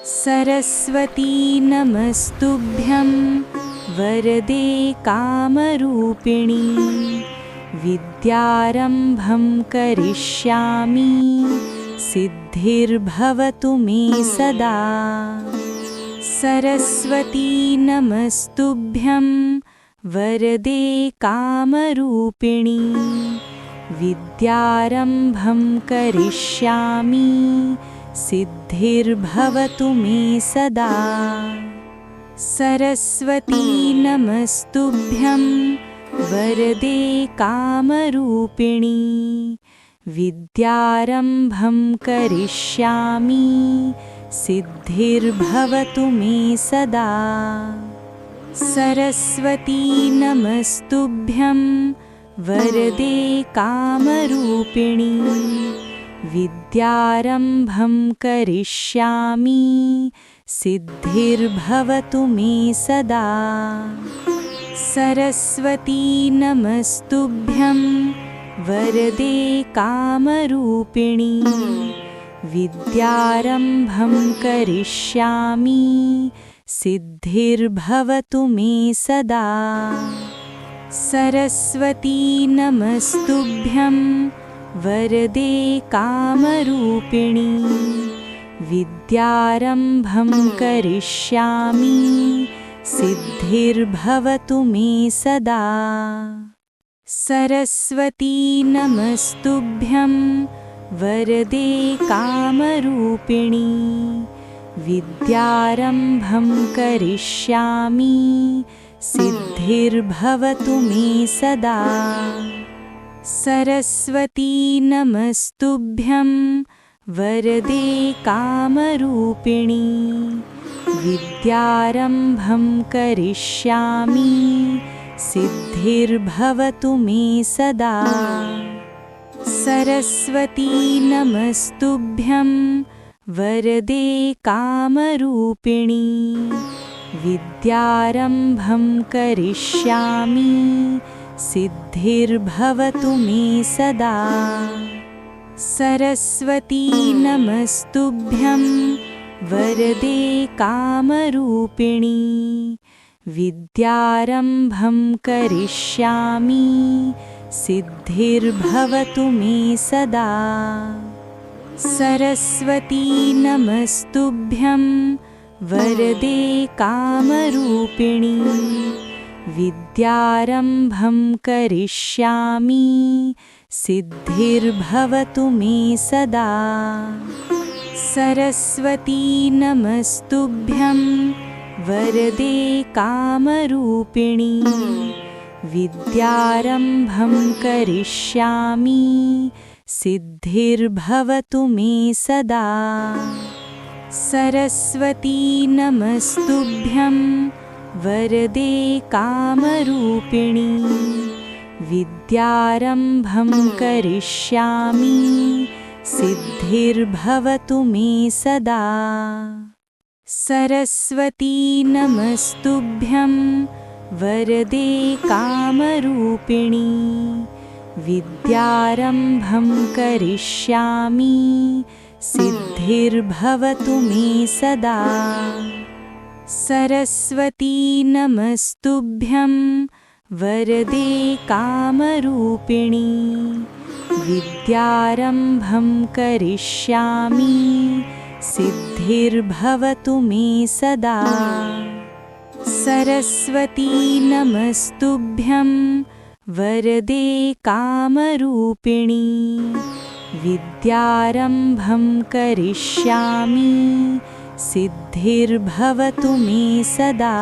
सरस्वती नमस्तुभ्यं वरदे कामरूपिणी विद्यारम्भं करिष्यामि सिद्धिर्भवतु मे सदा। सरस्वती नमस्तुभ्यं वरदे कामरूपिणी विद्यारम्भं करिष्यामि सिद्धिर्भवतु मे सदा। सरस्वती नमस्तुभ्यं वरदे कामरूपिणी विद्यारम्भं करिष्यामि सिद्धिर्भवतु मे सदा। सरस्वती नमस्तुभ्यं वरदे कामरूपिणी विद्यारम्भं करिष्यामि सिद्धिर्भवतु मे सदा। सरस्वती नमस्तुभ्यं वरदे कामरूपिणी विद्यारम्भं करिष्यामि सिद्धिर्भवतु मे सदा। सरस्वती नमस्तुभ्यं वरदे कामरूपिणी विद्यारम्भं करिष्यामि सिद्धिर्भवतु मे सदा। सरस्वती नमस्तुभ्यं वरदे कामरूपिणी विद्यारम्भं करिष्यामि सिद्धिर्भवतु मे सदा। सरस्वती नमस्तुभ्यं वरदे कामरूपिणी विद्यारम्भं करिष्यामि सिद्धिर्भवतु मे सदा। सरस्वती नमस्तुभ्यं वरदे कामरूपिणी विद्यारम्भं करिष्यामि सिद्धिर्भवतु मे सदा। सरस्वती नमस्तुभ्यं वरदे कामरूपिणी विद्यारम्भं करिष्यामि सिद्धिर्भवतु मे सदा। सरस्वती नमस्तुभ्यं वरदे कामरूपिणी विद्यारम्भं करिष्यामि सिद्धिर्भवतु मे सदा। सरस्वती नमस्तुभ्यं वरदे कामरूपिणी विद्यारम्भं करिष्यामि सिद्धिर्भवतु मे सदा। सरस्वती नमस्तुभ्यं वरदे कामरूपिणी विद्यारम्भं करिष्यामि सिद्धिर्भवतु मे सदा। सरस्वती नमस्तुभ्यं वरदे कामरूपिणी विद्यारम्भं करिष्यामि सिद्धिर्भवतु मे सदा। सरस्वती नमस्तुभ्यं वरदे कामरूपिणी विद्यारम्भं करिष्यामि सिद्धिर्भवतु मे सदा। सरस्वती नमस्तुभ्यं वरदे कामरूपिणी विद्यारम्भं करिष्यामि सिद्धिर्भवतु मे सदा।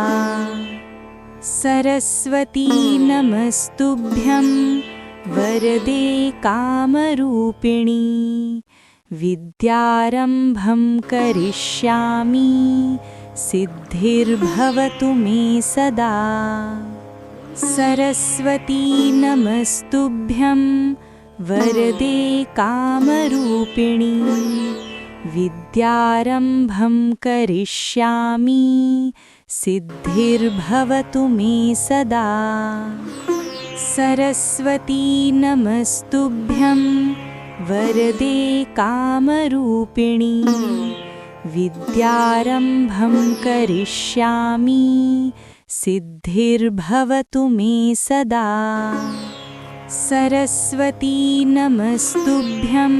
सरस्वती नमस्तुभ्यं वरदे कामरूपिणी विद्यारम्भं करिष्यामि सिद्धिर्भवतु मे सदा। सरस्वती नमस्तुभ्यं वरदे कामरूपिणी विद्यारम्भं करिष्यामि सिद्धिर्भवतु मे सदा। सरस्वती नमस्तुभ्यं वरदे कामरूपिणी विद्यारम्भं करिष्यामि सिद्धिर्भवतु मे सदा। सरस्वती नमस्तुभ्यं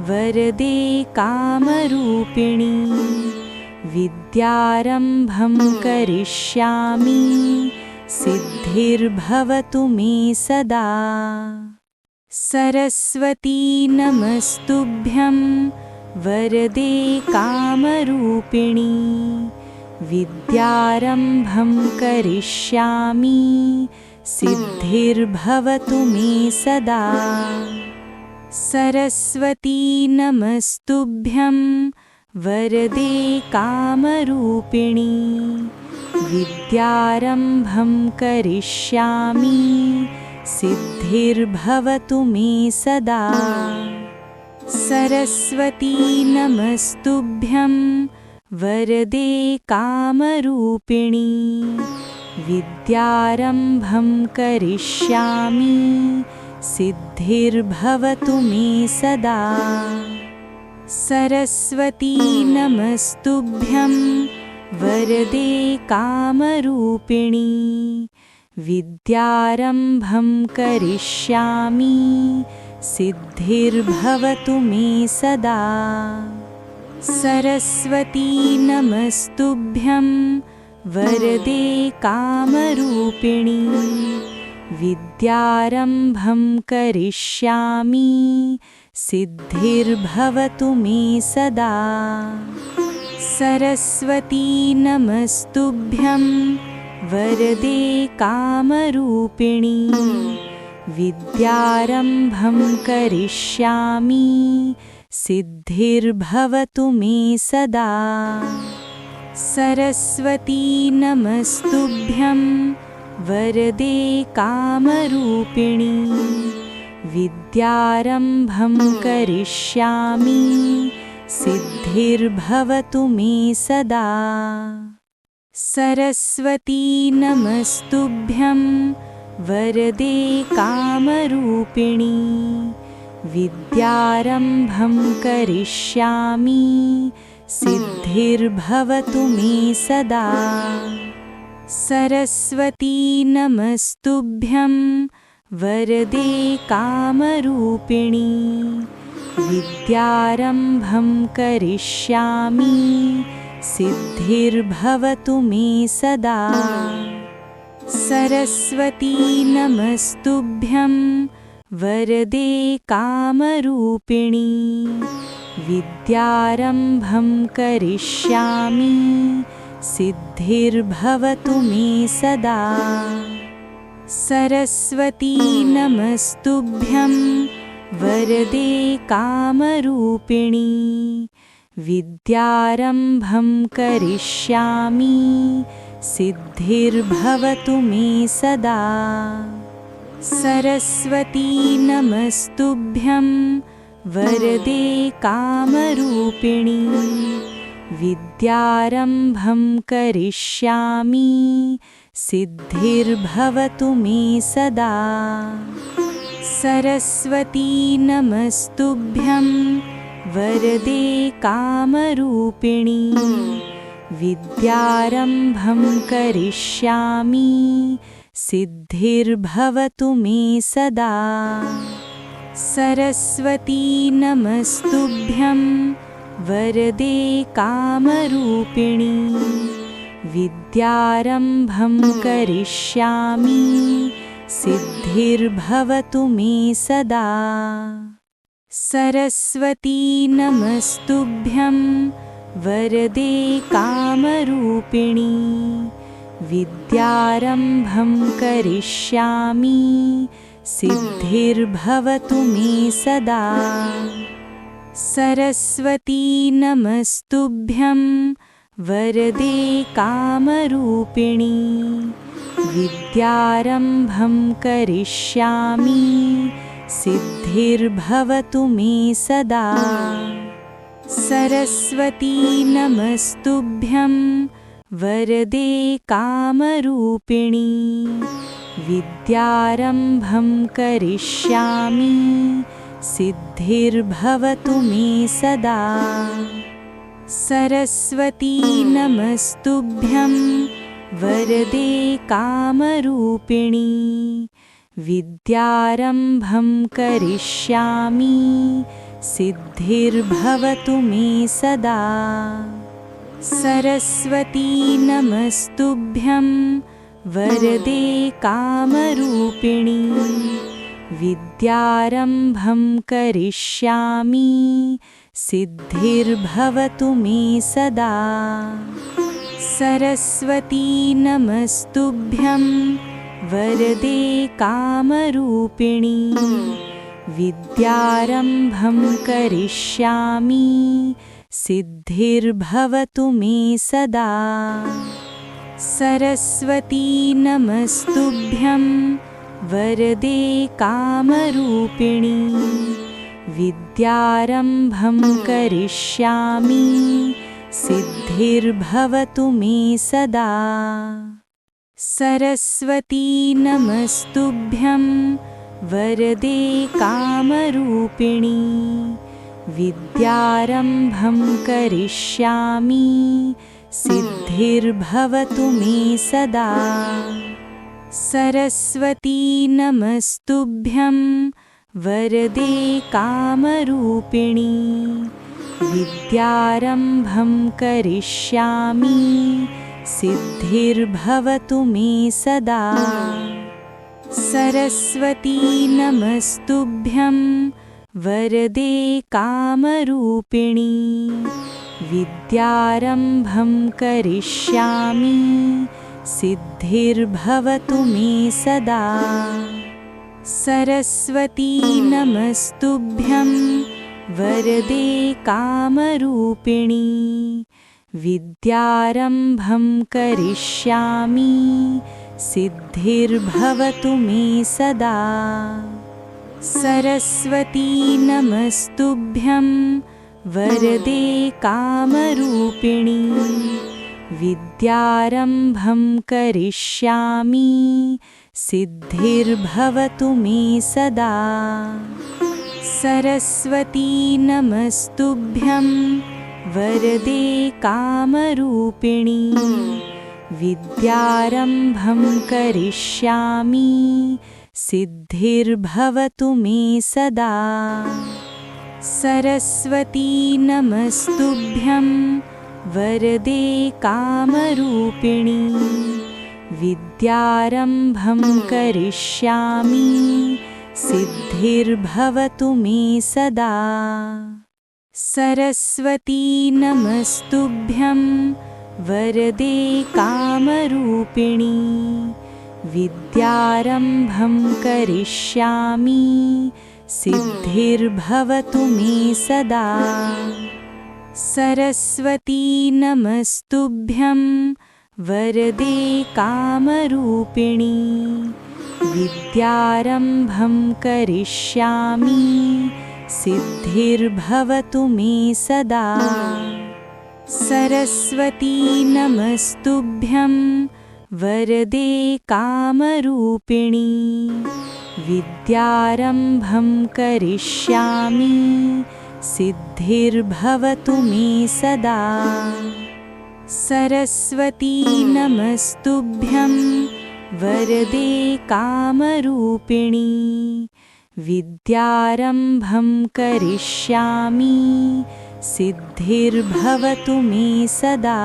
वरदे कामरूपिणी विद्यारम्भं करिष्यामि सिद्धिर्भवतु मे सदा। सरस्वती नमस्तुभ्यं वरदे कामरूपिणी विद्यारम्भं करिष्यामि सिद्धिर्भवतु मे सदा। सरस्वती नमस्तुभ्यं वरदे कामरूपिणी विद्यारम्भं करिष्यामि सिद्धिर्भवतु मे सदा। सरस्वती नमस्तुभ्यं वरदे कामरूपिणी विद्यारम्भं करिष्यामि सिद्धिर्भवतु मे सदा। सरस्वती नमस्तुभ्यं वरदे कामरूपिणी विद्यारम्भं करिष्यामि सिद्धिर्भवतु मे सदा। सरस्वती नमस्तुभ्यं वरदे कामरूपिणी विद्यारम्भं करिष्यामि सिद्धिर्भवतु मे सदा। सरस्वती नमस्तुभ्यं वरदे कामरूपिणी विद्यारम्भं करिष्यामि सिद्धिर्भवतु मे सदा। सरस्वती नमस्तुभ्यं वरदे कामरूपिणी विद्यारम्भं करिष्यामि सिद्धिर्भवतु मे सदा। सरस्वती नमस्तुभ्यं वरदे कामरूपिणी विद्यारम्भं करिष्यामि सिद्धिर्भवतु मे सदा। सरस्वती नमस्तुभ्यं वरदे कामरूपिणी विद्यारम्भं करिष्यामि सिद्धिर्भवतु मे सदा। सरस्वती नमस्तुभ्यं वरदे कामरूपिणी विद्यारम्भं करिष्यामि सिद्धिर्भवतु मे सदा। सरस्वती नमस्तुभ्यं वरदे कामरूपिणी विद्यारम्भं करिष्यामि सिद्धिर्भवतु मे सदा। सरस्वती नमस्तुभ्यं वरदे कामरूपिणी विद्यारम्भं करिष्यामि सिद्धिर्भवतु मे सदा। सरस्वती नमस्तुभ्यं वरदे कामरूपिणी विद्यारम्भं करिष्यामि सिद्धिर्भवतु मे सदा। सरस्वती नमस्तुभ्यं वरदे कामरूपिणी विद्यारम्भं करिष्यामि सिद्धिर्भवतु मे सदा। सरस्वती नमस्तुभ्यं वरदे कामरूपिणी विद्यारम्भं करिष्यामि सिद्धिर्भवतु मे सदा। सरस्वती नमस्तुभ्यं वरदे कामरूपिणी विद्यारम्भं करिष्यामि सिद्धिर्भवतु मे सदा। सरस्वती नमस्तुभ्यं वरदे कामरूपिणी विद्यारम्भं करिष्यामि सिद्धिर्भवतु मे सदा। सरस्वती नमस्तुभ्यं वरदे कामरूपिणी विद्यारम्भं करिष्यामि सिद्धिर्भवतु मे सदा। सरस्वती नमस्तुभ्यं वरदे कामरूपिणी विद्यारम्भं करिष्यामि सिद्धिर्भवतु मे सदा। सरस्वती नमस्तुभ्यं वरदे कामरूपिणी विद्यारम्भं करिष्यामि सिद्धिर्भवतु मे सदा। सरस्वती नमस्तुभ्यं वरदे कामरूपिणी विद्यारम्भं करिष्यामि सिद्धिर्भवतु मे सदा। सरस्वती नमस्तुभ्यं वरदे कामरूपिणी विद्यारम्भं करिष्यामि सिद्धिर्भवतु मे सदा। सरस्वती नमस्तुभ्यं वरदे कामरूपिणी विद्यारम्भं करिष्यामि सिद्धिर्भवतु मे सदा। सरस्वती नमस्तुभ्यं वरदे कामरूपिणी विद्यारम्भं करिष्यामि सिद्धिर्भवतु मे सदा। सरस्वती नमस्तुभ्यं वरदे कामरूपिणी विद्यारम्भं करिष्यामि सिद्धिर्भवतु मे सदा। सरस्वती नमस्तुभ्यं वरदे कामरूपिणी विद्यारम्भं करिष्यामि सिद्धिर्भवतु मे सदा। सरस्वती नमस्तुभ्यं वरदे कामरूपिणी विद्यारम्भं करिष्यामि सिद्धिर्भवतु मे सदा। सरस्वती नमस्तुभ्यं वरदे कामरूपिणी विद्यारम्भं करिष्यामि सिद्धिर्भवतु मे सदा। सरस्वती नमस्तुभ्यं वरदे कामरूपिणी विद्यारम्भं करिष्यामि सिद्धिर्भवतु मे सदा। सरस्वती नमस्तुभ्यं वरदे कामरूपिणी विद्यारम्भं करिष्यामि सिद्धिर्भवतु मे सदा। सरस्वती नमस्तुभ्यं वरदे कामरूपिणी विद्यारम्भं करिष्यामि सिद्धिर्भवतु मे सदा। सरस्वती नमस्तुभ्यं वरदे कामरूपिणी विद्यारम्भं करिष्यामि सिद्धिर्भवतु मे सदा।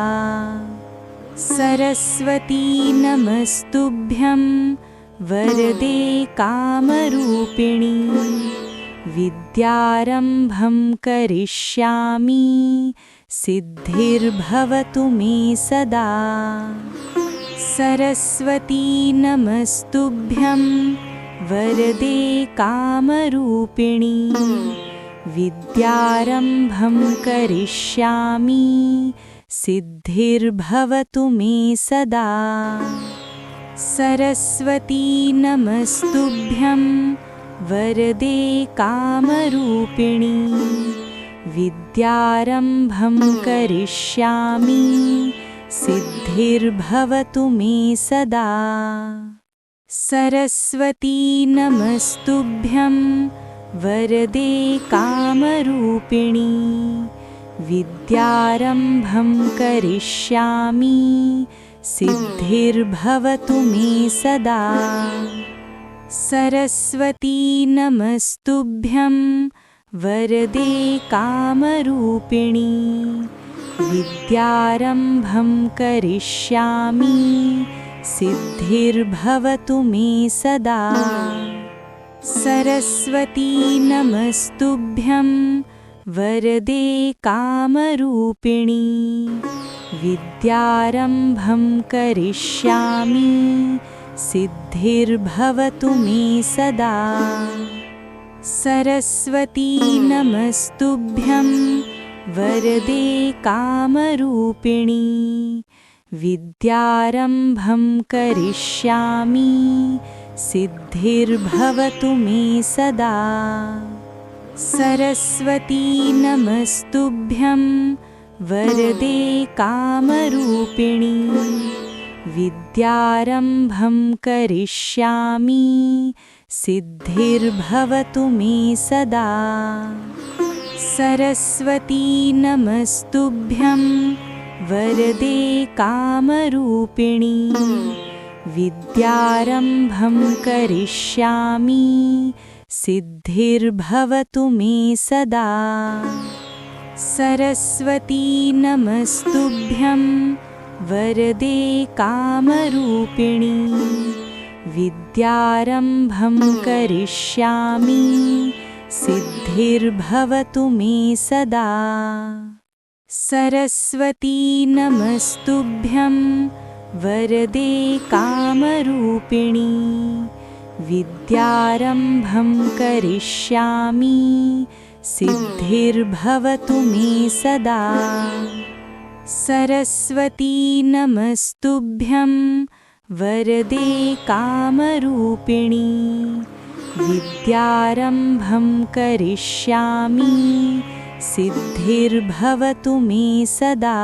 सरस्वती नमस्तुभ्यं वरदे कामरूपिणी विद्यारम्भं करिष्यामि सिद्धिर्भवतु मे सदा। सरस्वती नमस्तुभ्यं वरदे कामरूपिणी विद्यारम्भं करिष्यामि सिद्धिर्भवतु मे सदा। सरस्वती नमस्तुभ्यं वरदे कामरूपिणी विद्यारम्भं करिष्यामि सिद्धिर्भवतु मे सदा। सरस्वती नमस्तुभ्यं वरदे कामरूपिणी विद्यारम्भं करिष्यामि सिद्धिर्भवतु मे सदा। सरस्वती नमस्तुभ्यं वरदे कामरूपिणी विद्यारम्भं करिष्यामि सिद्धिर्भवतु मे सदा। सरस्वती नमस्तुभ्यं वरदे कामरूपिणी विद्यारम्भं करिष्यामि सिद्धिर्भवतु मे सदा। सरस्वती नमस्तुभ्यं वरदे कामरूपिणी विद्यारम्भं करिष्यामि सिद्धिर्भवतु मे सदा। सरस्वती नमस्तुभ्यं वरदे कामरूपिणी विद्यारम्भं करिष्यामि सिद्धिर्भवतु मे सदा। सरस्वती नमस्तुभ्यं वरदे कामरूपिणी विद्यारम्भं करिष्यामि सिद्धिर्भवतु मे सदा। सरस्वती नमस्तुभ्यं वरदे कामरूपिणी विद्यारम्भं करिष्यामि सिद्धिर्भवतु मे सदा। सरस्वती नमस्तुभ्यं वरदे कामरूपिणी विद्यारम्भं करिष्यामि सिद्धिर्भवतु मे सदा। सरस्वती नमस्तुभ्यं वरदे कामरूपिणी विद्यारम्भं करिष्यामि सिद्धिर्भवतु मे सदा।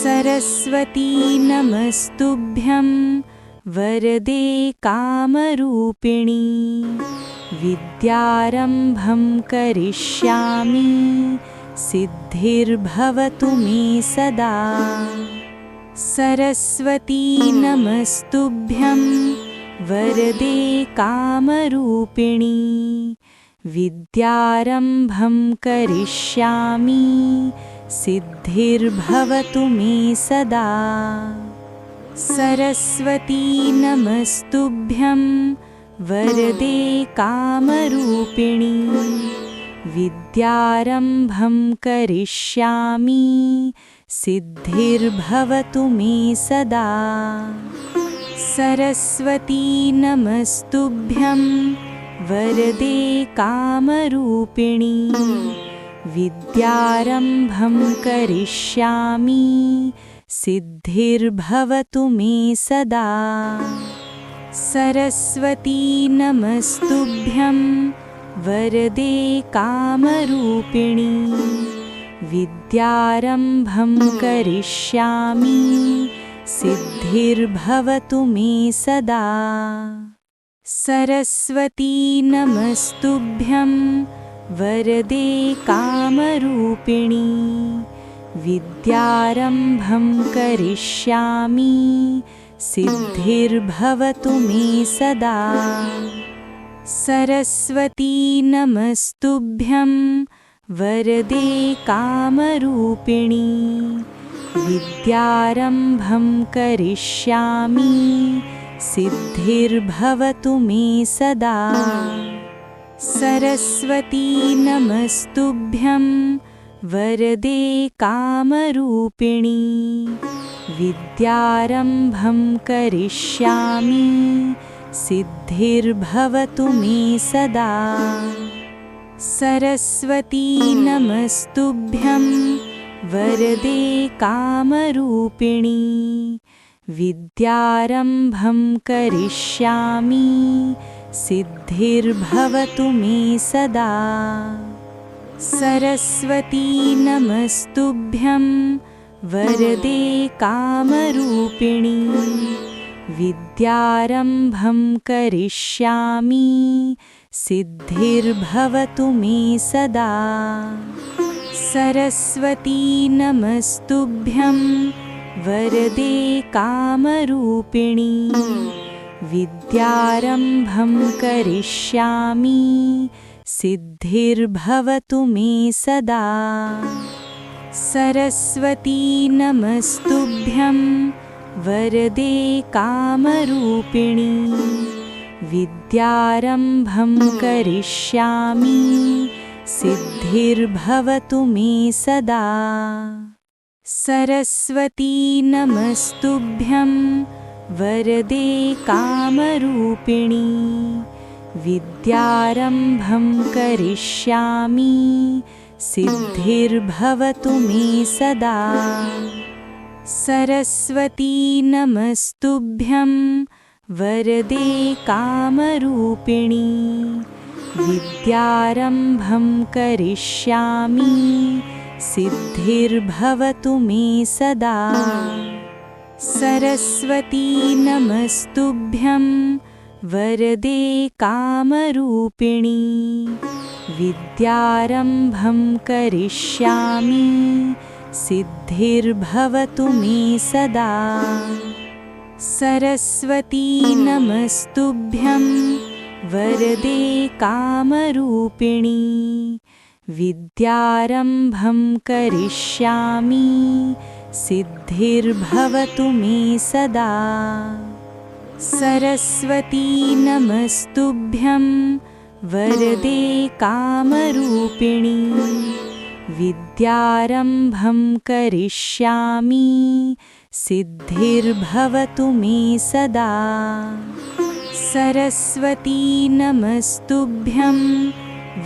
सरस्वती नमस्तुभ्यं वरदे कामरूपिणी विद्यारम्भं करिष्यामि सिद्धिर्भवतु मे सदा। सरस्वती नमस्तुभ्यं वरदे कामरूपिणी विद्यारम्भं करिष्यामि सिद्धिर्भवतु मे सदा। सरस्वती नमस्तुभ्यं वरदे कामरूपिणी विद्यारम्भं करिष्यामि सिद्धिर्भवतु मे सदा। सरस्वती नमस्तुभ्यं वरदे कामरूपिणी विद्यारम्भं करिष्यामि सिद्धिर्भवतु मे सदा। सरस्वती नमस्तुभ्यं वरदे कामरूपिणी विद्यारम्भं करिष्यामि सिद्धिर्भवतु मे सदा। सरस्वती नमस्तुभ्यं वरदे कामरूपिणी विद्यारम्भं करिष्यामि सिद्धिर्भवतु मे सदा। सरस्वती नमस्तुभ्यं वरदे कामरूपिणी विद्यारम्भं करिष्यामि सिद्धिर्भवतु मे सदा। सरस्वती नमस्तुभ्यं वरदे कामरूपिणी विद्यारम्भं करिष्यामि सिद्धिर्भवतु मे सदा। सरस्वती नमस्तुभ्यं वरदे कामरूपिणी विद्यारम्भं करिष्यामि सिद्धिर्भवतु मे सदा। सरस्वती नमस्तुभ्यं वरदे कामरूपिणी विद्यारम्भं करिष्यामि सिद्धिर्भवतु मे सदा। सरस्वती नमस्तुभ्यं वरदे कामरूपिणी विद्यारम्भं करिष्यामि सिद्धिर्भवतु मे सदा। सरस्वती नमस्तुभ्यं वरदे कामरूपिणी विद्यारम्भं करिष्यामि सिद्धिर्भवतु मे सदा। सरस्वती नमस्तुभ्यं वरदे कामरूपिणी विद्यारम्भं करिष्यामि सिद्धिर्भवतु मे सदा। सरस्वती नमस्तुभ्यं वरदे कामरूपिणी विद्यारम्भं करिष्यामि सिद्धिर्भवतु मे सदा। सरस्वती नमस्तुभ्यं वरदे कामरूपिणी विद्यारम्भं करिष्यामि सिद्धिर्भवतु मे सदा। सरस्वती नमस्तुभ्यं वरदे कामरूपिणी विद्यारम्भं करिष्यामि सिद्धिर्भवतु मे सदा। सरस्वती नमस्तुभ्यं वरदे कामरूपिणी विद्यारम्भं करिष्यामि सिद्धिर्भवतु मे सदा। सरस्वती नमस्तुभ्यं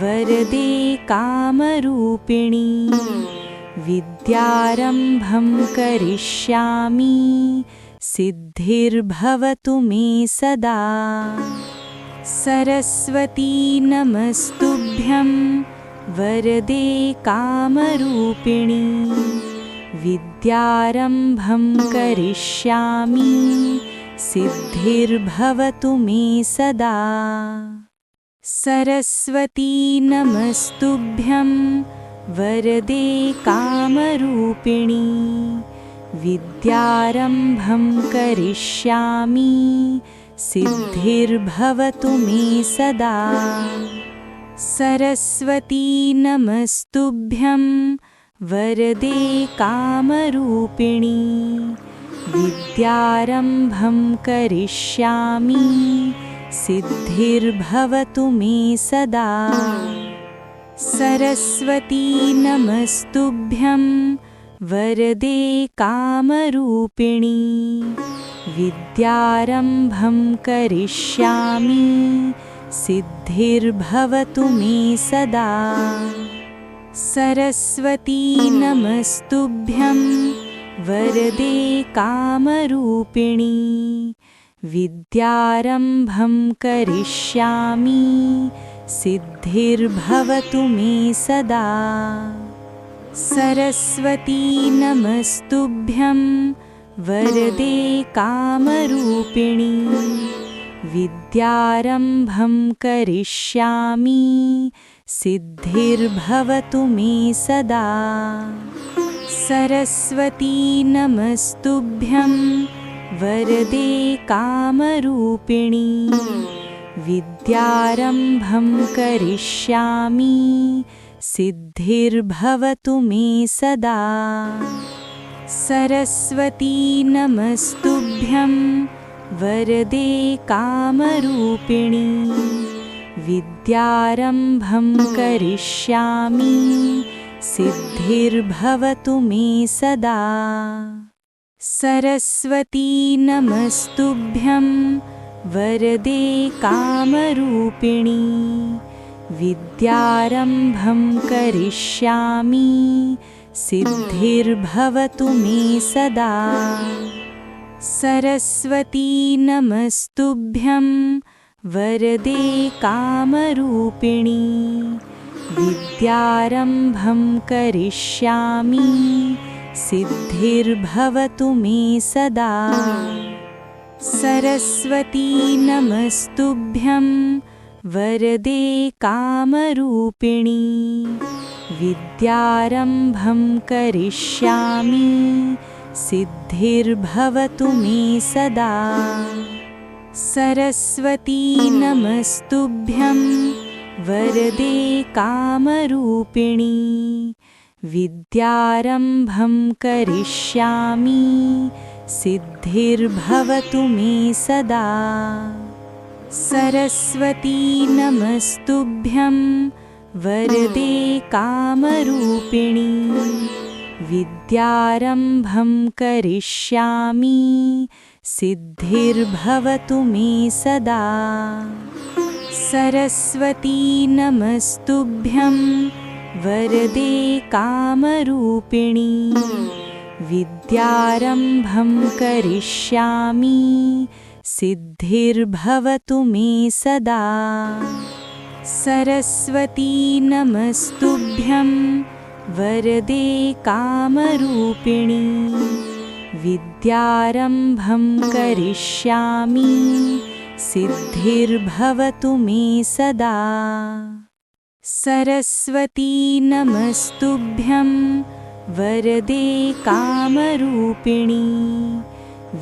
वरदे कामरूपिणी विद्यारम्भं करिष्यामि सिद्धिर्भवतु मे सदा। सरस्वती नमस्तुभ्यं वरदे कामरूपिणी विद्यारम्भं करिष्यामि सिद्धिर्भवतु मे सदा। सरस्वती नमस्तुभ्यं वरदे कामरूपिणी विद्यारम्भं करिष्यामि सिद्धिर्भवतु मे सदा। सरस्वती नमस्तुभ्यं वरदे कामरूपिणी विद्यारम्भं करिष्यामि सिद्धिर्भवतु मे सदा। सरस्वती नमस्तुभ्यं वरदे कामरूपिणी विद्यारम्भं करिष्यामि सिद्धिर्भवतु मे सदा। सरस्वती नमस्तुभ्यं वरदे कामरूपिणी विद्यारम्भं करिष्यामि सिद्धिर्भवतु मे सदा। सरस्वती नमस्तुभ्यं वरदे कामरूपिणी विद्यारम्भं करिष्यामि सिद्धिर्भवतु मे सदा। सरस्वती नमस्तुभ्यं वरदे कामरूपिणी विद्यारम्भं करिष्यामि सिद्धिर्भवतु मे सदा। सरस्वती नमस्तुभ्यं वरदे कामरूपिणी विद्यारम्भं करिष्यामि सिद्धिर्भवतु मे सदा। सरस्वती नमस्तुभ्यं वरदे कामरूपिणी विद्यारम्भं करिष्यामि सिद्धिर्भवतु मे सदा। सरस्वती नमस्तुभ्यं वरदे कामरूपिणी विद्यारम्भं करिष्यामि सिद्धिर्भवतु मे सदा। सरस्वती नमस्तुभ्यं वरदे कामरूपिणी विद्यारम्भं करिष्यामि सिद्धिर्भवतु मे सदा। सरस्वती नमस्तुभ्यं वरदे कामरूपिणी विद्यारम्भं करिष्यामि सिद्धिर्भवतु मे सदा। सरस्वती नमस्तुभ्यं वरदे कामरूपिणी विद्यारम्भं करिष्यामि सिद्धिर्भवतु मे सदा। सरस्वती नमस्तुभ्यं वरदे कामरूपिणी विद्यारम्भं करिष्यामि सिद्धिर्भवतु मे सदा। सरस्वती नमस्तुभ्यं वरदे कामरूपिणी विद्यारम्भं करिष्यामि सिद्धिर्भवतु मे सदा। सरस्वती नमस्तुभ्यं वरदे कामरूपिणी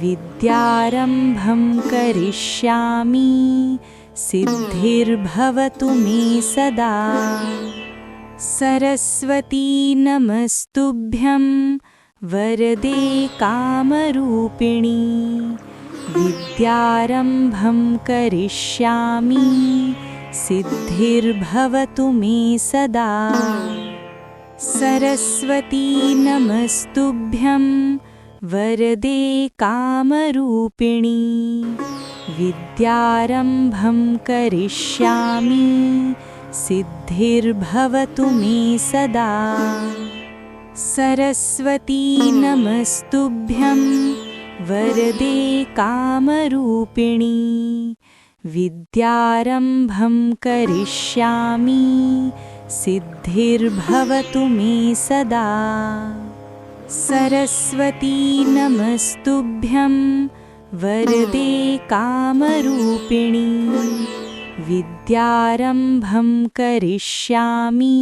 विद्यारम्भं करिष्यामि सिद्धिर्भवतु मे सदा। सरस्वती नमस्तुभ्यं वरदे कामरूपिणी विद्यारम्भं करिष्यामि सिद्धिर्भवतु मे सदा। सरस्वती नमस्तुभ्यं वरदे कामरूपिणी विद्यारम्भं करिष्यामि सिद्धिर्भवतु मे सदा। सरस्वती नमस्तुभ्यं वरदे कामरूपिणी विद्यारम्भं करिष्यामि सिद्धिर्भवतु मे सदा। सरस्वती नमस्तुभ्यं वरदे कामरूपिणी विद्यारम्भं करिष्यामि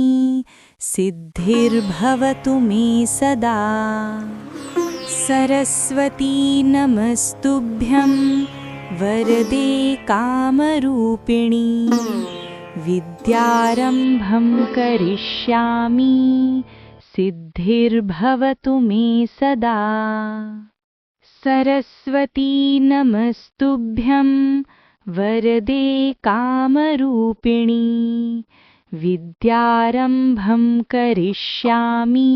सिद्धिर्भवतु मे सदा। सरस्वती नमस्तुभ्यं वरदे कामरूपिणी विद्यारम्भं करिष्यामि सिद्धिर्भवतु मे सदा। सरस्वती नमस्तुभ्यं वरदे कामरूपिणी विद्यारम्भं करिष्यामि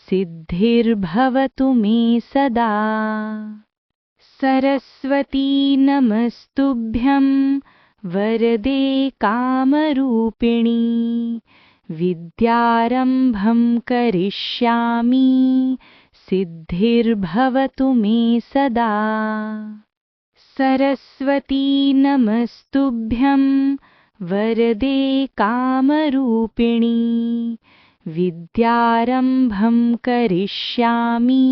सिद्धिर्भवतु मे सदा। सरस्वती नमस्तुभ्यं वरदे कामरूपिणी विद्यारम्भं करिष्यामि सिद्धिर्भवतु मे सदा। सरस्वती नमस्तुभ्यं वरदे कामरूपिणी विद्यारम्भं करिष्यामि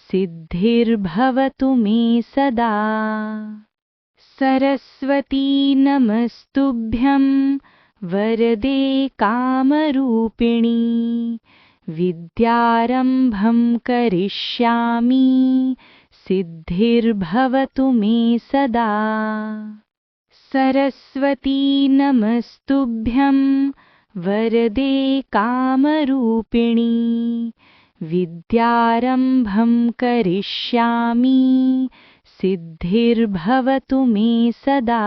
सिद्धिर्भवतु मे सदा। सरस्वती नमस्तुभ्यं वरदे कामरूपिणी विद्यारम्भं करिष्यामि सिद्धिर्भवतु मे सदा। सरस्वती नमस्तुभ्यं वरदे कामरूपिणी विद्यारम्भं करिष्यामि सिद्धिर्भवतु मे सदा।